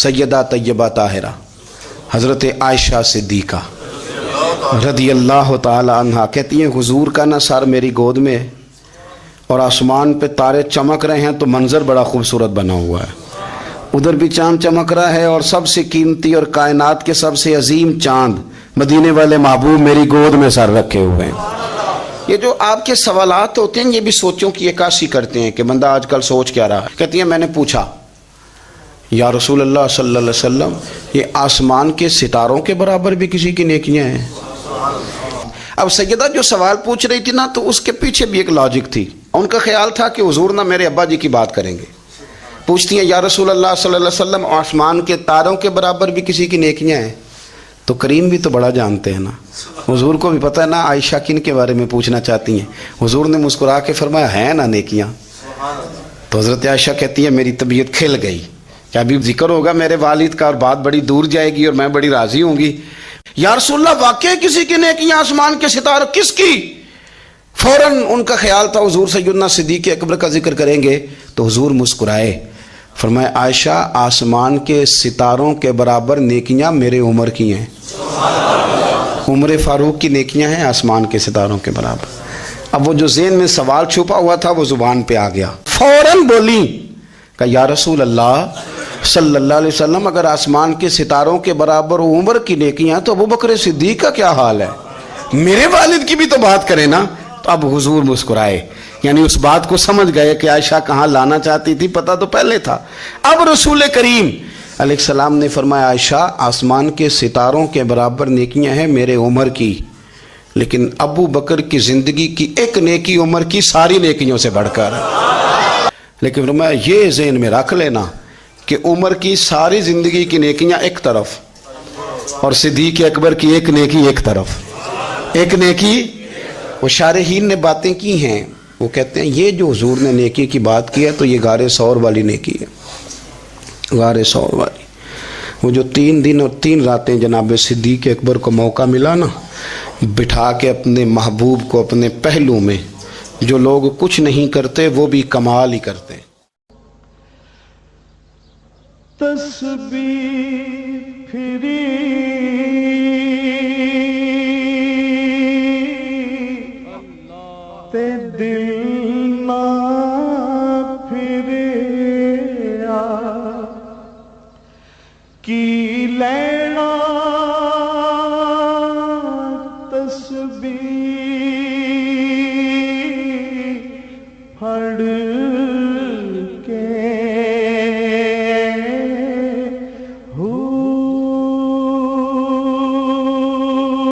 सैयदा तैयबा ताहिरा हज़रत आयशा सिद्दीक़ा रदी अल्लाह ताला अन्हा कहती हैं हुजूर का ना सर मेरी गोद में है और आसमान पे तारे चमक रहे हैं तो मंज़र बड़ा खूबसूरत बना हुआ है, उधर भी चाँद चमक रहा है और सबसे कीमती और कायनात के सबसे अजीम चाँद मदीने वाले महबूब मेरी गोद में सर रखे हुए हैं। ये जो आपके सवालात होते हैं ये भी सोचों की अक्कासी करते हैं कि बंदा आजकल सोच क्या रहा है। कहती है मैंने पूछा या रसूल अल्लाह सल्लल्लाहु अलैहि वसल्लम ये आसमान के सितारों के बराबर भी किसी की नेकियां हैं? अब सैयदा जो सवाल पूछ रही थी ना तो उसके पीछे भी एक लॉजिक थी। उनका ख्याल था कि हुजूर ना मेरे अब्बा जी की बात करेंगे। पूछती हैं या रसूल अल्लाह सल्लल्लाहु अलैहि वसल्लम आसमान के तारों के बराबर भी किसी की नेकियां हैं? तो करीम भी तो बड़ा जानते हैं ना, हुजूर को भी पता है ना आयशा किन के बारे में पूछना चाहती हैं। हुजूर ने मुस्कुरा के फरमाया है ना नेकियां। तो हज़रत आयशा कहती है मेरी तबीयत खिल गई कि अभी जिक्र होगा मेरे वालिद का और बात बड़ी दूर जाएगी और मैं बड़ी राजी होंगी। या रसूलल्लाह वाकई किसी की नेकियां आसमान के सितारों किसकी? फौरन उनका ख्याल था हुजूर सैयदना सिद्दीक़ अकबर का जिक्र करेंगे तो हुजूर मुस्कुराए, फरमाया आयशा आसमान के सितारों के बराबर नेकियां मेरे उमर की हैं। उमर फारूक की नेकियां हैं आसमान के सितारों के बराबर। अब वो जो ज़हन में सवाल छुपा हुआ था वो ज़ुबान पे आ गया, फौरन बोली कि या रसूल अल्लाह सल्लल्लाहु अलैहि वसल्लम अगर आसमान के सितारों के बराबर उम्र की नेकियां तो अबू बकर सिद्दीक़ का क्या हाल है? मेरे वालिद की भी तो बात करें ना। तो अब हुजूर मुस्कुराए, यानी उस बात को समझ गए कि आयशा कहाँ लाना चाहती थी, पता तो पहले था। अब रसूल करीम अलैहिस्सलाम ने फरमाया आयशा आसमान के सितारों के बराबर नेकियां हैं मेरे उम्र की, लेकिन अबू बकर की ज़िंदगी की एक नेकी उम्र की सारी नेकियों से बढ़कर। लेकिन फरमाया ये ज़हन में रख लेना कि उम्र की सारी ज़िंदगी की नेकियां एक तरफ और सिद्दीक़ अकबर की एक नेकी एक तरफ। एक नेकी वो शारहीन ने बातें की हैं, वो कहते हैं ये जो हुजूर ने नेकी की बात की है तो ये गारे सौर वाली नेकी है, गारे सौर वाली। वो जो 3 दिन और 3 रातें जनाब सिद्दीक़ अकबर को मौका मिला ना बिठा के अपने महबूब को अपने पहलू में, जो लोग कुछ नहीं करते वो भी कमाल ही करते। तस्बीह फिरी ते दिल ना फिरे की ले